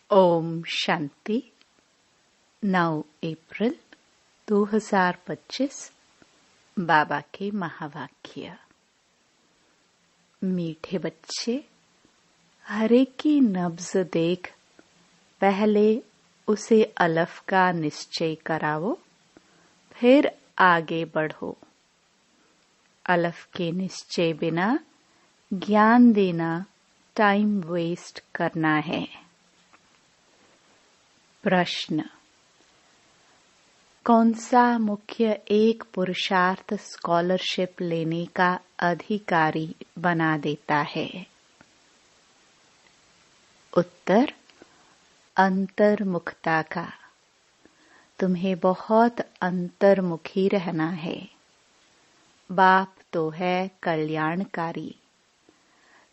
ओम शांति। 9 अप्रैल 2025 बाबा के महावाक्य। मीठे बच्चे, हर एक की नब्ज देख पहले उसे अलफ का निश्चय कराओ, फिर आगे बढ़ो। अलफ के निश्चय बिना ज्ञान देना टाइम वेस्ट करना है। प्रश्न: कौन सा मुख्य एक पुरुषार्थ स्कॉलरशिप लेने का अधिकारी बना देता है? उत्तर: अंतर्मुखता का। तुम्हें बहुत अंतर्मुखी रहना है। बाप तो है कल्याणकारी,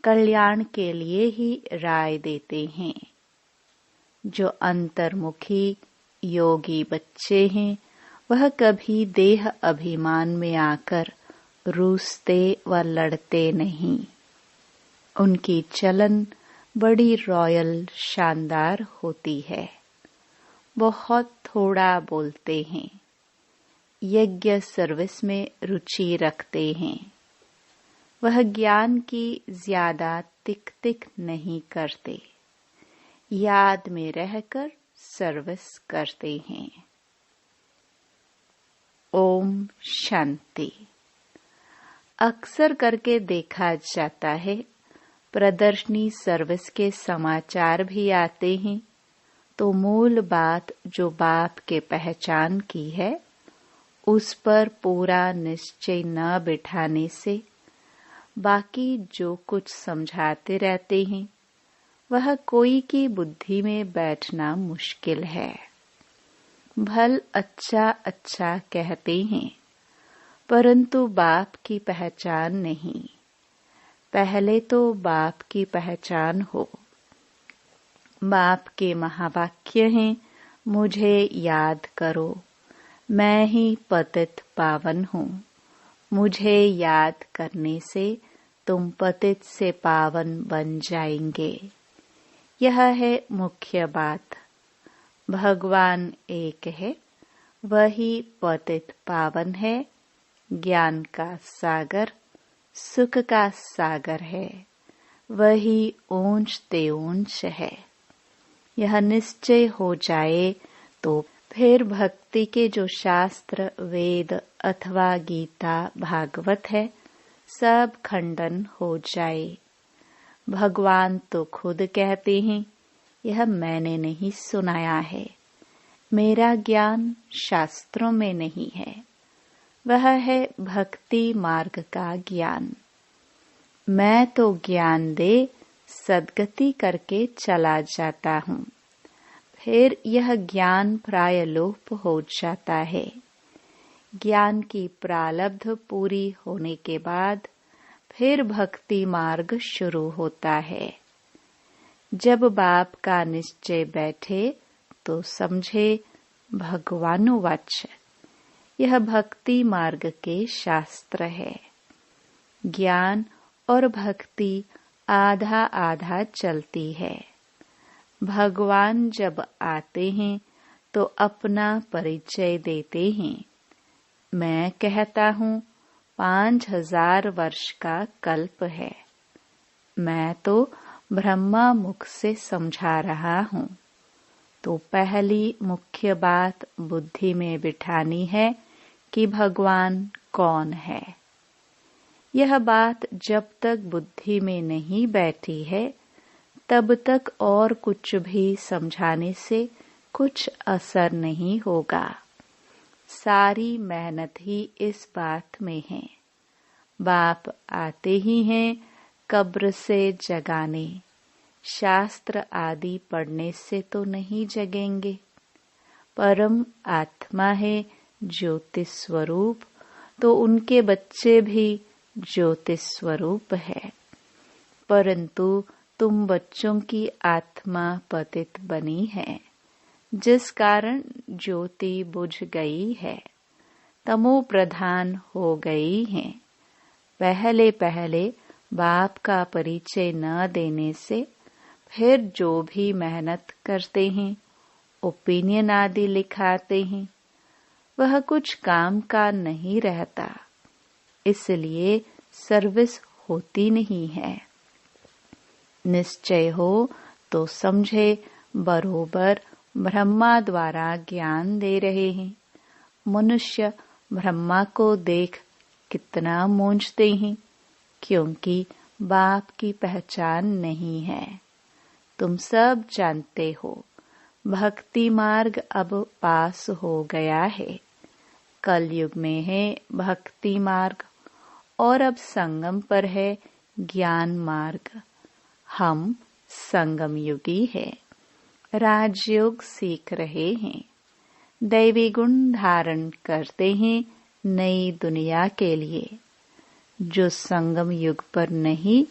कल्याण के लिए ही राय देते हैं। जो अंतर्मुखी योगी बच्चे हैं, वह कभी देह अभिमान में आकर रूसते व लड़ते नहीं। उनकी चलन बड़ी रॉयल शानदार होती है। बहुत थोड़ा बोलते हैं। यज्ञ सर्विस में रुचि रखते हैं। वह ज्ञान की ज्यादा तिक तिक नहीं करते। याद में रहकर सर्विस करते हैं। ओम शांति। अक्सर करके देखा जाता है, प्रदर्शनी सर्विस के समाचार भी आते हैं, तो मूल बात जो बाप के पहचान की है, उस पर पूरा निश्चय न बिठाने से बाकी जो कुछ समझाते रहते हैं, वह कोई की बुद्धि में बैठना मुश्किल है। भल अच्छा अच्छा कहते हैं, परंतु बाप की पहचान नहीं। पहले तो बाप की पहचान हो। बाप के महावाक्य हैं, मुझे याद करो, मैं ही पतित पावन हूँ। मुझे याद करने से तुम पतित से पावन बन जाएंगे। यह है मुख्य बात। भगवान एक है, वही पतित पावन है, ज्ञान का सागर, सुख का सागर है, वही ऊंच ते ऊंच है। यह निश्चय हो जाए तो फिर भक्ति के जो शास्त्र, वेद अथवा गीता, भागवत है, सब खंडन हो जाए। भगवान तो खुद कहते हैं, यह मैंने नहीं सुनाया है। मेरा ज्ञान शास्त्रों में नहीं है, वह है भक्ति मार्ग का ज्ञान। मैं तो ज्ञान दे सद्गति करके चला जाता हूँ, फिर यह ज्ञान प्राय लोप हो जाता है। ज्ञान की प्रारब्ध पूरी होने के बाद फिर भक्ति मार्ग शुरू होता है। जब बाप का निश्चय बैठे तो समझे भगवानुवाच। यह भक्ति मार्ग के शास्त्र है। ज्ञान और भक्ति आधा आधा चलती है। भगवान जब आते हैं तो अपना परिचय देते हैं। मैं कहता हूँ 5000 वर्ष का कल्प है। मैं तो ब्रह्मा मुख से समझा रहा हूँ। तो पहली मुख्य बात बुद्धि में बिठानी है कि भगवान कौन है। यह बात जब तक बुद्धि में नहीं बैठी है, तब तक और कुछ भी समझाने से कुछ असर नहीं होगा। सारी मेहनत ही इस बात में है। बाप आते ही हैं कब्र से जगाने। शास्त्र आदि पढ़ने से तो नहीं जगेंगे। परम आत्मा है ज्योतिष स्वरूप, तो उनके बच्चे भी ज्योतिष स्वरूप है। परंतु तुम बच्चों की आत्मा पतित बनी है, जिस कारण ज्योति बुझ गई है, तमो प्रधान हो गई है। पहले पहले बाप का परिचय न देने से फिर जो भी मेहनत करते हैं, ओपिनियन आदि लिखाते हैं, वह कुछ काम का नहीं रहता, इसलिए सर्विस होती नहीं है। निश्चय हो तो समझे बरोबर ब्रह्मा द्वारा ज्ञान दे रहे हैं। मनुष्य ब्रह्मा को देख कितना मूंझते हैं, क्योंकि बाप की पहचान नहीं है। तुम सब जानते हो, भक्ति मार्ग अब पास हो गया है। कलयुग में है भक्ति मार्ग और अब संगम पर है ज्ञान मार्ग। हम संगम युगी है, राजयोग सीख रहे हैं, दैवी गुण धारण करते हैं नई दुनिया के लिए। जो संगम युग पर नहीं,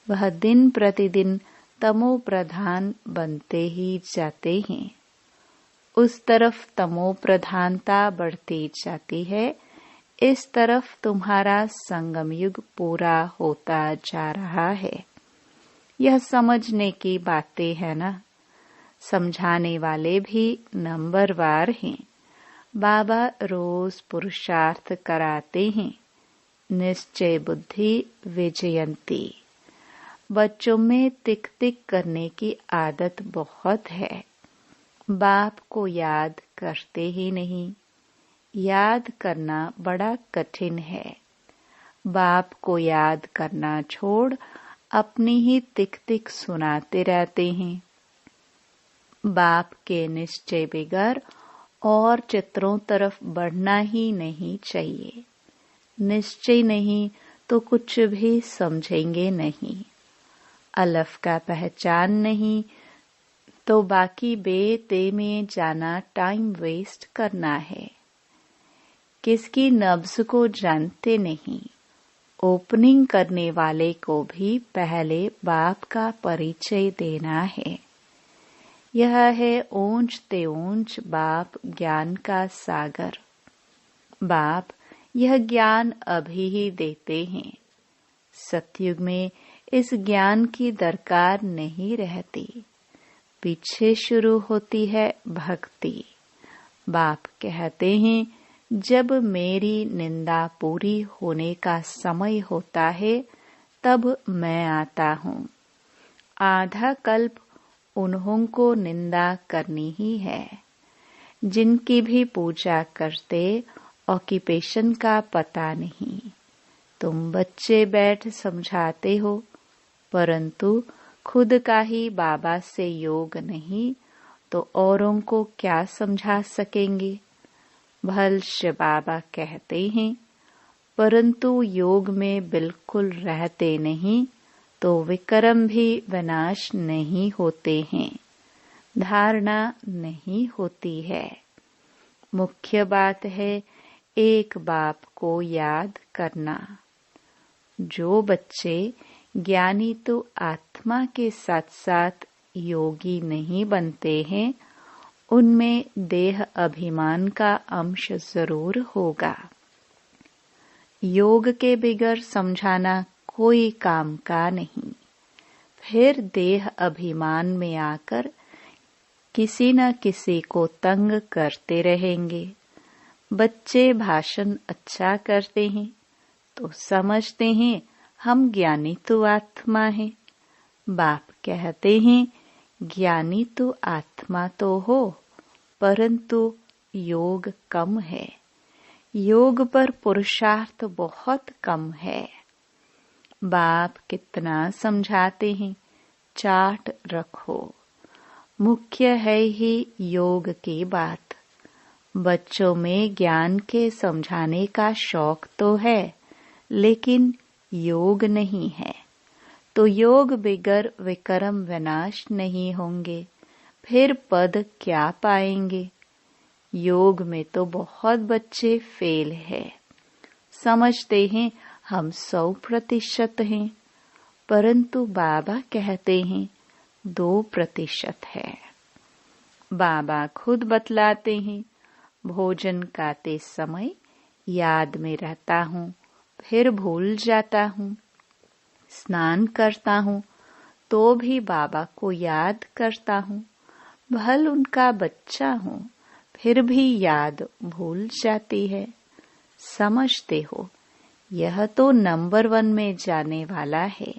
वह दिन प्रतिदिन तमो प्रधान बनते ही जाते हैं। उस तरफ तमो प्रधानता बढ़ती जाती है, इस तरफ तुम्हारा संगम युग पूरा होता जा रहा है। यह समझने की बातें है ना। समझाने वाले भी नंबरवार हैं। बाबा रोज पुरुषार्थ कराते हैं। निश्चय बुद्धि विजयंती। बच्चों में तिक तिक करने की आदत बहुत है। बाप को याद करते ही नहीं। याद करना बड़ा कठिन है। बाप को याद करना छोड़ अपनी ही तिक तिक सुनाते रहते हैं। बाप के निश्चय बिगर और चित्रों तरफ बढ़ना ही नहीं चाहिए। निश्चय नहीं तो कुछ भी समझेंगे नहीं। अलफ का पहचान नहीं तो बाकी बेते में जाना टाइम वेस्ट करना है। किसकी नब्ज को जानते नहीं। ओपनिंग करने वाले को भी पहले बाप का परिचय देना है। यह है ऊंच ते ऊंच बाप ज्ञान का सागर। बाप यह ज्ञान अभी ही देते हैं। सतयुग में इस ज्ञान की दरकार नहीं रहती। पीछे शुरू होती है भक्ति। बाप कहते हैं, जब मेरी निंदा पूरी होने का समय होता है, तब मैं आता हूँ। आधा कल्प उन्हों को निंदा करनी ही है। जिनकी भी पूजा करते, ऑक्यूपेशन का पता नहीं। तुम बच्चे बैठ समझाते हो, परंतु खुद का ही बाबा से योग नहीं तो औरों को क्या समझा सकेंगे। भलश बाबा कहते हैं, परंतु योग में बिल्कुल रहते नहीं तो विक्रम भी विनाश नहीं होते हैं। धारणा नहीं होती है। मुख्य बात है एक बाप को याद करना। जो बच्चे ज्ञानी तो आत्मा के साथ साथ योगी नहीं बनते हैं, उनमें देह अभिमान का अंश जरूर होगा। योग के बिगर समझाना कोई काम का नहीं। फिर देह अभिमान में आकर किसी न किसी को तंग करते रहेंगे। बच्चे भाषण अच्छा करते हैं तो समझते हैं हम ज्ञानी तो आत्मा है। बाप कहते हैं, ज्ञानी तो आत्मा तो हो, परंतु योग कम है। योग पर पुरुषार्थ बहुत कम है। बाप कितना समझाते हैं, चार्ट रखो। मुख्य है ही योग की बात। बच्चों में ज्ञान के समझाने का शौक तो है, लेकिन योग नहीं है। तो योग बिगर विक्रम विनाश नहीं होंगे, फिर पद क्या पाएंगे। योग में तो बहुत बच्चे फेल है। समझते हैं हम 100% हैं, परंतु बाबा कहते हैं 2% है। बाबा खुद बतलाते हैं, भोजन खाते समय याद में रहता हूँ, फिर भूल जाता हूँ। स्नान करता हूँ तो भी बाबा को याद करता हूँ। भल उनका बच्चा हूँ, फिर भी याद भूल जाती है। समझते हो, यह तो नंबर 1 में जाने वाला है।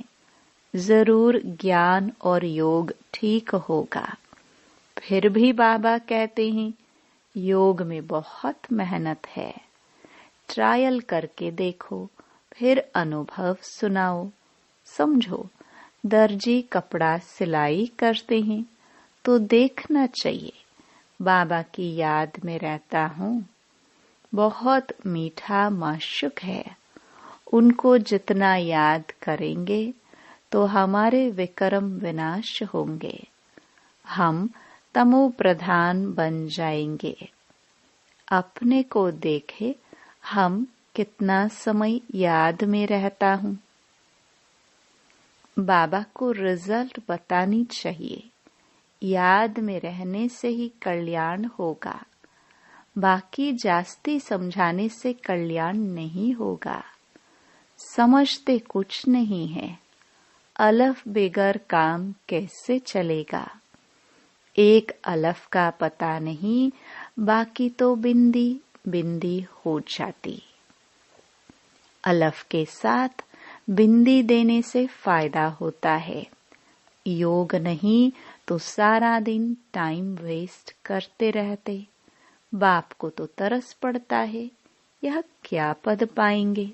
जरूर ज्ञान और योग ठीक होगा। फिर भी बाबा कहते हैं योग में बहुत मेहनत है। ट्रायल करके देखो, फिर अनुभव सुनाओ। समझो, दर्जी कपड़ा सिलाई करते हैं तो देखना चाहिए। बाबा की याद में रहता हूँ। बहुत मीठा माशुक है। उनको जितना याद करेंगे तो हमारे विक्रम विनाश होंगे। हम तमो प्रधान बन जाएंगे। अपने को देखे, हम कितना समय याद में रहता हूँ। बाबा को रिजल्ट बतानी चाहिए। याद में रहने से ही कल्याण होगा। बाकी जास्ती समझाने से कल्याण नहीं होगा। समझते कुछ नहीं है। अलफ बेगर काम कैसे चलेगा। एक अलफ का पता नहीं, बाकी तो बिंदी बिंदी हो जाती। अलफ के साथ बिंदी देने से फायदा होता है। योग नहीं तो सारा दिन टाइम वेस्ट करते रहते। बाप को तो तरस पड़ता है, यह क्या पद पाएंगे।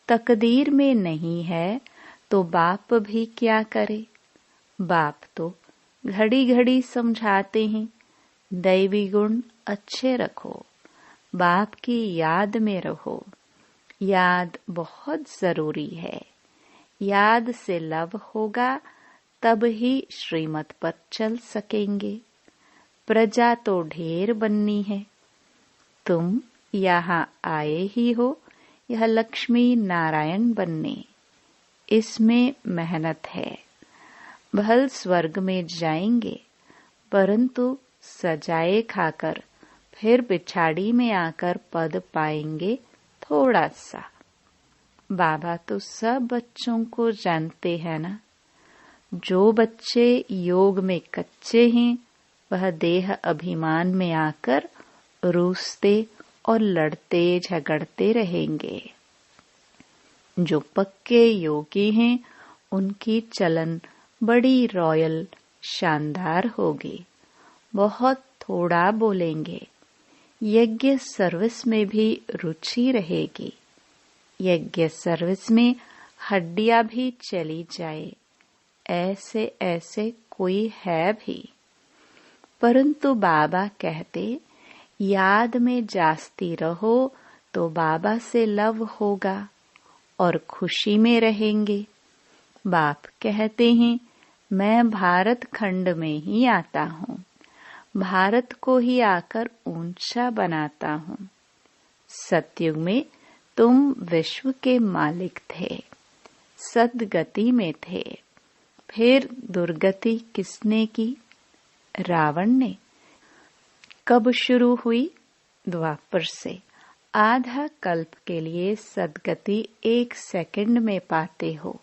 तकदीर में नहीं है तो बाप भी क्या करे। बाप तो घड़ी घड़ी समझाते हैं, दैवी गुण अच्छे रखो, बाप की याद में रहो। याद बहुत जरूरी है। याद से लव होगा, तब ही श्रीमत पर चल सकेंगे। प्रजा तो ढेर बननी है। तुम यहाँ आए ही हो, यह लक्ष्मी नारायण बनने। इसमें मेहनत है। भल स्वर्ग में जाएंगे, परंतु सजाए खाकर फिर पिछाड़ी में आकर पद पाएंगे थोड़ा सा। बाबा तो सब बच्चों को जानते हैं ना। जो बच्चे योग में कच्चे हैं, वह देह अभिमान में आकर रूसते और लड़ते झगड़ते रहेंगे। जो पक्के योगी हैं, उनकी चलन बड़ी रॉयल शानदार होगी। बहुत थोड़ा बोलेंगे। यज्ञ सर्विस में भी रुचि रहेगी। यज्ञ सर्विस में हड्डियां भी चली जाए, ऐसे ऐसे कोई है भी। परंतु बाबा कहते, याद में जास्ती रहो तो बाबा से लव होगा और खुशी में रहेंगे। बाप कहते हैं, मैं भारत खंड में ही आता हूँ, भारत को ही आकर ऊंचा बनाता हूँ। सतयुग में तुम विश्व के मालिक थे, सदगति में थे। फिर दुर्गति किसने की? रावण ने। कब शुरू हुई? द्वापर से। आधा कल्प के लिए सदगति 1 सेकंड में पाते हो।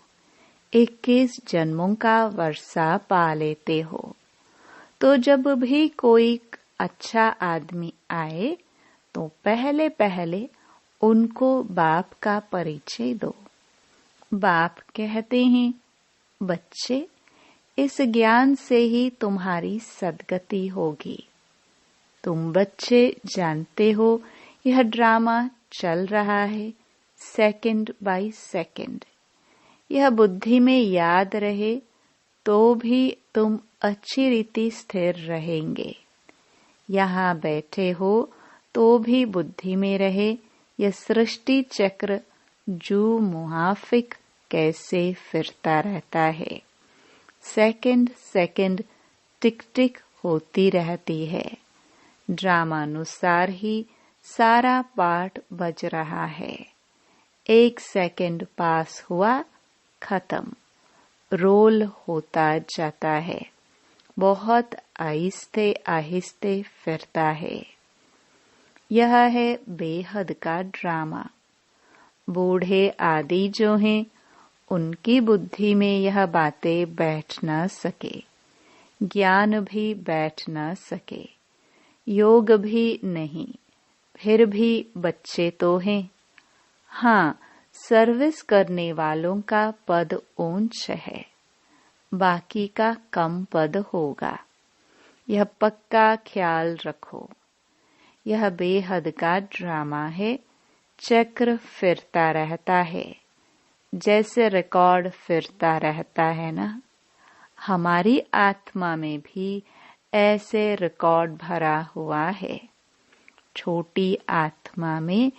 21 जन्मों का वर्षा पा लेते हो। तो जब भी कोई अच्छा आदमी आए तो पहले पहले उनको बाप का परिचय दो। बाप कहते हैं, बच्चे, इस ज्ञान से ही तुम्हारी सदगति होगी। तुम बच्चे जानते हो यह ड्रामा चल रहा है सेकंड बाय सेकंड। यह बुद्धि में याद रहे तो भी तुम अच्छी रीति स्थिर रहेंगे। यहाँ बैठे हो तो भी बुद्धि में रहे यह सृष्टि चक्र जो मुहाफिक कैसे फिरता रहता है। सेकंड सेकंड टिक टिक होती रहती है। ड्रामानुसार ही सारा पाठ बज रहा है। 1 सेकंड पास हुआ, खत्म। रोल होता जाता है। बहुत आहिस्ते आहिस्ते फिरता है। यह है बेहद का ड्रामा। बूढ़े आदि जो हैं उनकी बुद्धि में यह बातें बैठ न सके, ज्ञान भी बैठ न सके, योग भी नहीं, फिर भी बच्चे तो हैं। हाँ, सर्विस करने वालों का पद ऊंच है, बाकी का कम पद होगा। यह पक्का ख्याल रखो। यह बेहद का ड्रामा है, चक्र फिरता रहता है, जैसे रिकॉर्ड फिरता रहता है ना। हमारी आत्मा में भी ऐसे रिकॉर्ड भरा हुआ है। छोटी आत्मा में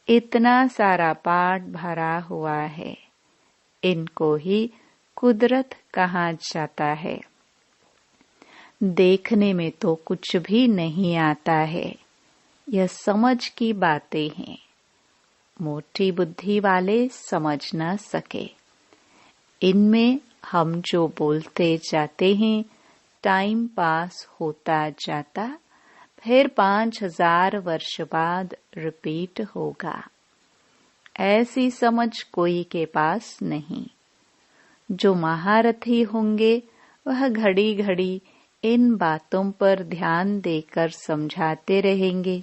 इतना सारा पाठ भरा हुआ है। इनको ही कुदरत कहा जाता है। देखने में तो कुछ भी नहीं आता है, यह समझ की बातें हैं। मोटी बुद्धि वाले समझ न सके। इनमें हम जो बोलते जाते हैं, टाइम पास होता जाता, फिर 5000 वर्ष बाद रिपीट होगा। ऐसी समझ कोई के पास नहीं। जो महारथी होंगे वह घड़ी घड़ी इन बातों पर ध्यान देकर समझाते रहेंगे।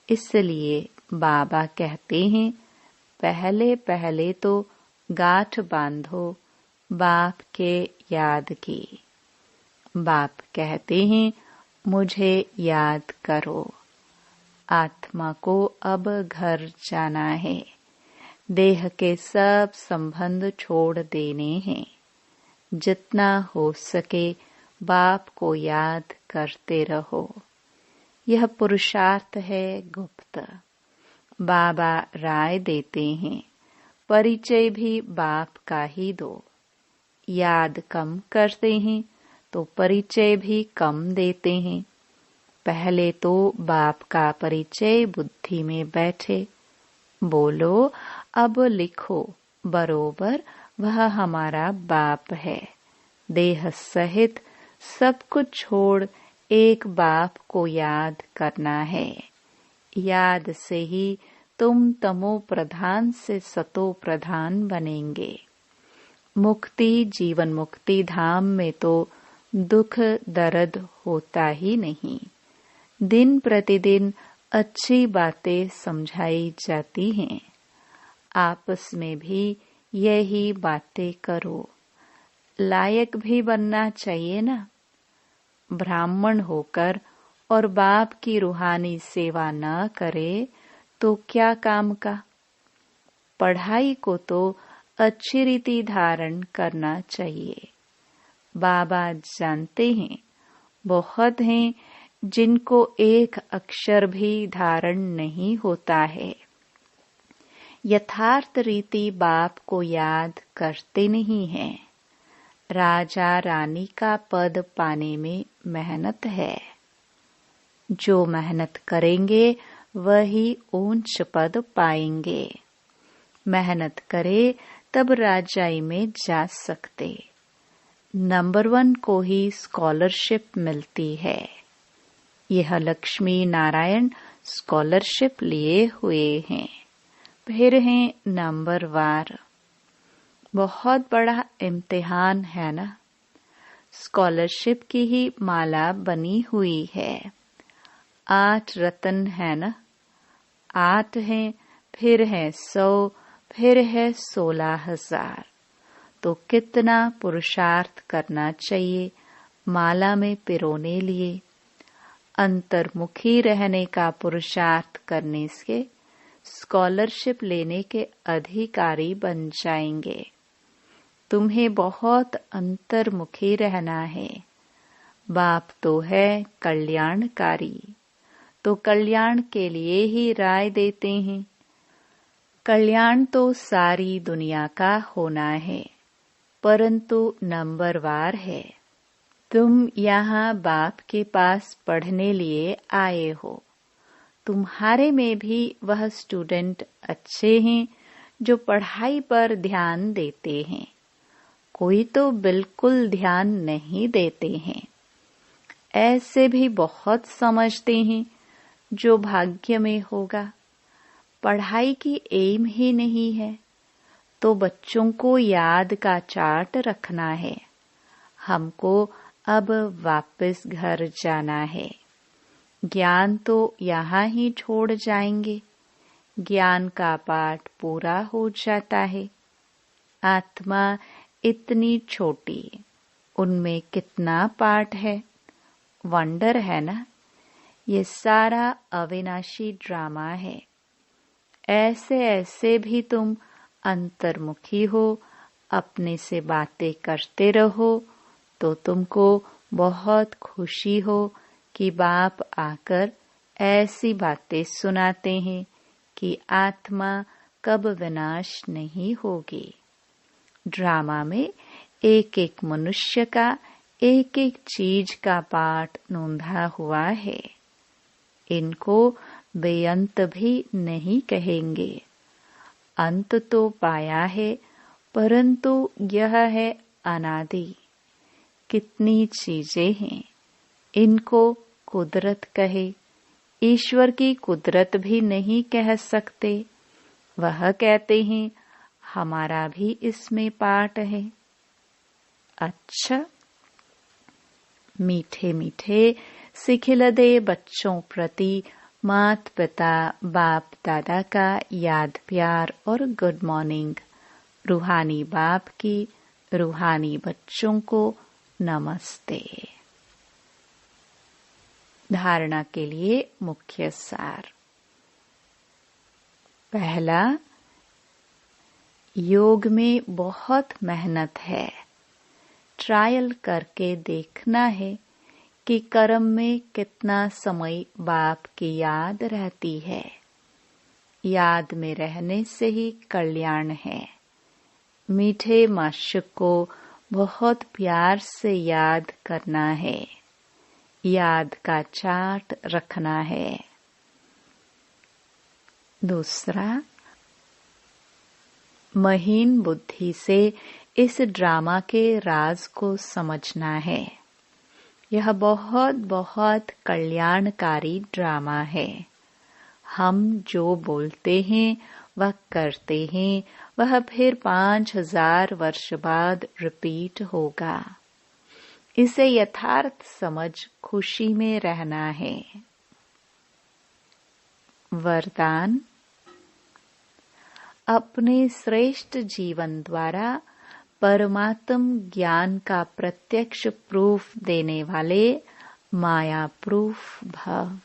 इसलिए बाबा कहते हैं, पहले पहले तो गांठ बांधो बाप के याद की। बाप कहते हैं, मुझे याद करो। आत्मा को अब घर जाना है। देह के सब संबंध छोड़ देने हैं। जितना हो सके बाप को याद करते रहो। यह पुरुषार्थ है गुप्त। बाबा राय देते हैं, परिचय भी बाप का ही दो। याद कम करते हैं तो परिचय भी कम देते हैं। पहले तो बाप का परिचय बुद्धि में बैठे। बोलो, अब लिखो बरोबर, वह हमारा बाप है। देह सहित सब कुछ छोड़ एक बाप को याद करना है। याद से ही तुम तमो प्रधान से सतो प्रधान बनेंगे। मुक्ति जीवन मुक्ति धाम में तो दुख दर्द होता ही नहीं। दिन प्रतिदिन अच्छी बातें समझाई जाती हैं। आपस में भी यही बातें करो। लायक भी बनना चाहिए ना। ब्राह्मण होकर और बाप की रूहानी सेवा न करे तो क्या काम का। पढ़ाई को तो अच्छी रीति धारण करना चाहिए। बाबा जानते हैं, बहुत हैं जिनको एक अक्षर भी धारण नहीं होता है। यथार्थ रीति बाप को याद करते नहीं हैं। राजा रानी का पद पाने में मेहनत है। जो मेहनत करेंगे वही ऊंच पद पाएंगे। मेहनत करे तब राजाई में जा सकते। नंबर 1 को ही स्कॉलरशिप मिलती है। यह लक्ष्मी नारायण स्कॉलरशिप लिए हुए हैं। फिर हैं नंबर वार। बहुत बड़ा इम्तिहान है ना। स्कॉलरशिप की ही माला बनी हुई है। 8 रत्न है ना। 8 हैं, फिर है 100, फिर है 16,000। तो कितना पुरुषार्थ करना चाहिए माला में पिरोने लिए। अंतर्मुखी रहने का पुरुषार्थ करने से स्कॉलरशिप लेने के अधिकारी बन जाएंगे। तुम्हें बहुत अंतर्मुखी रहना है। बाप तो है कल्याणकारी, तो कल्याण के लिए ही राय देते हैं। कल्याण तो सारी दुनिया का होना है, परंतु नंबरवार है। तुम यहाँ बाप के पास पढ़ने लिए आए हो। तुम्हारे में भी वह स्टूडेंट अच्छे हैं जो पढ़ाई पर ध्यान देते हैं। कोई तो बिल्कुल ध्यान नहीं देते हैं। ऐसे भी बहुत समझते हैं जो भाग्य में होगा। पढ़ाई की एम ही नहीं है। तो बच्चों को याद का चार्ट रखना है। हमको अब वापस घर जाना है। ज्ञान तो यहाँ ही छोड़ जाएंगे। ज्ञान का पाठ पूरा हो जाता है। आत्मा इतनी छोटी, उनमें कितना पाठ है। वंडर है ना। ये सारा अविनाशी ड्रामा है। ऐसे ऐसे भी तुम अंतर्मुखी हो, अपने से बातें करते रहो तो तुमको बहुत खुशी हो कि बाप आकर ऐसी बातें सुनाते हैं कि आत्मा कब विनाश नहीं होगी। ड्रामा में एक एक मनुष्य का एक एक चीज का पाठ नोंधा हुआ है। इनको बेअंत भी नहीं कहेंगे। अंत तो पाया है, परंतु यह है अनादि। कितनी चीजें हैं, इनको कुदरत कहे। ईश्वर की कुदरत भी नहीं कह सकते। वह कहते हैं हमारा भी इसमें पाठ है। अच्छा, मीठे मीठे सिखिलदे बच्चों प्रति माता पिता बाप दादा का याद प्यार और गुड मॉर्निंग। रूहानी बाप की रूहानी बच्चों को नमस्ते। धारणा के लिए मुख्य सार। पहला, योग में बहुत मेहनत है। ट्रायल करके देखना है कि कर्म में कितना समय बाप की याद रहती है। याद में रहने से ही कल्याण है। मीठे माशुक को बहुत प्यार से याद करना है। याद का चार्ट रखना है। दूसरा, महीन बुद्धि से इस ड्रामा के राज को समझना है। यह बहुत बहुत कल्याणकारी ड्रामा है। हम जो बोलते हैं वह करते हैं, वह फिर 5000 वर्ष बाद रिपीट होगा। इसे यथार्थ समझ खुशी में रहना है। वरदान, अपने श्रेष्ठ जीवन द्वारा परमात्म ज्ञान का प्रत्यक्ष प्रूफ देने वाले माया प्रूफ भव।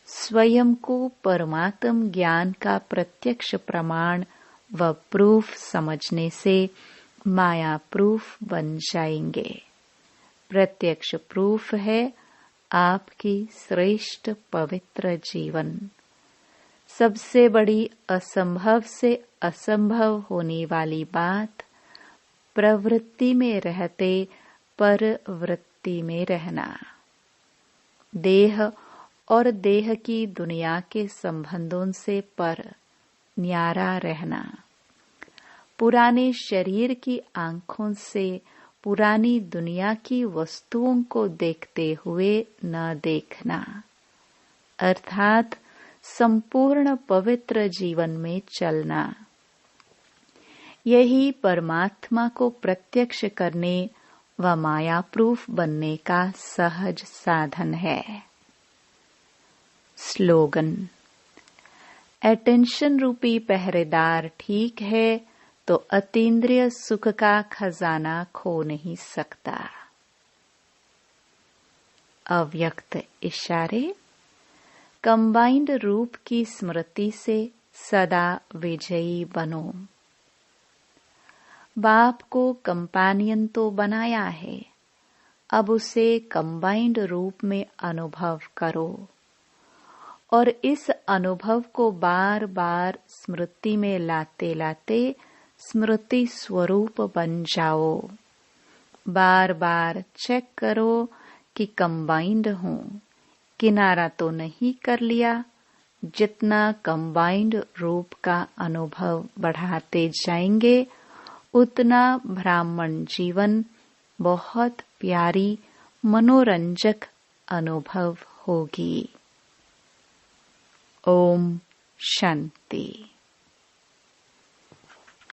स्वयं को परमात्म ज्ञान का प्रत्यक्ष प्रमाण व प्रूफ समझने से माया प्रूफ बन जाएंगे। प्रत्यक्ष प्रूफ है आपकी श्रेष्ठ पवित्र जीवन। सबसे बड़ी असंभव से असंभव होने वाली बात प्रवृत्ति में रहते पर वृत्ति में रहना। देह और देह की दुनिया के संबंधों से पर न्यारा रहना। पुराने शरीर की आंखों से पुरानी दुनिया की वस्तुओं को देखते हुए न देखना, अर्थात संपूर्ण पवित्र जीवन में चलना। यही परमात्मा को प्रत्यक्ष करने व माया प्रूफ बनने का सहज साधन है। स्लोगन, अटेंशन रूपी पहरेदार ठीक है तो अतीन्द्रिय सुख का खजाना खो नहीं सकता। अव्यक्त इशारे, कंबाइंड रूप की स्मृति से सदा विजयी बनो। बाप को कंपेनियन तो बनाया है, अब उसे कंबाइंड रूप में अनुभव करो और इस अनुभव को बार बार स्मृति में लाते लाते स्मृति स्वरूप बन जाओ। बार बार चेक करो कि कंबाइंड हूँ, किनारा तो नहीं कर लिया। जितना कंबाइंड रूप का अनुभव बढ़ाते जाएंगे उतना ब्राह्मण जीवन बहुत प्यारी मनोरंजक अनुभव होगी। ओम शांति।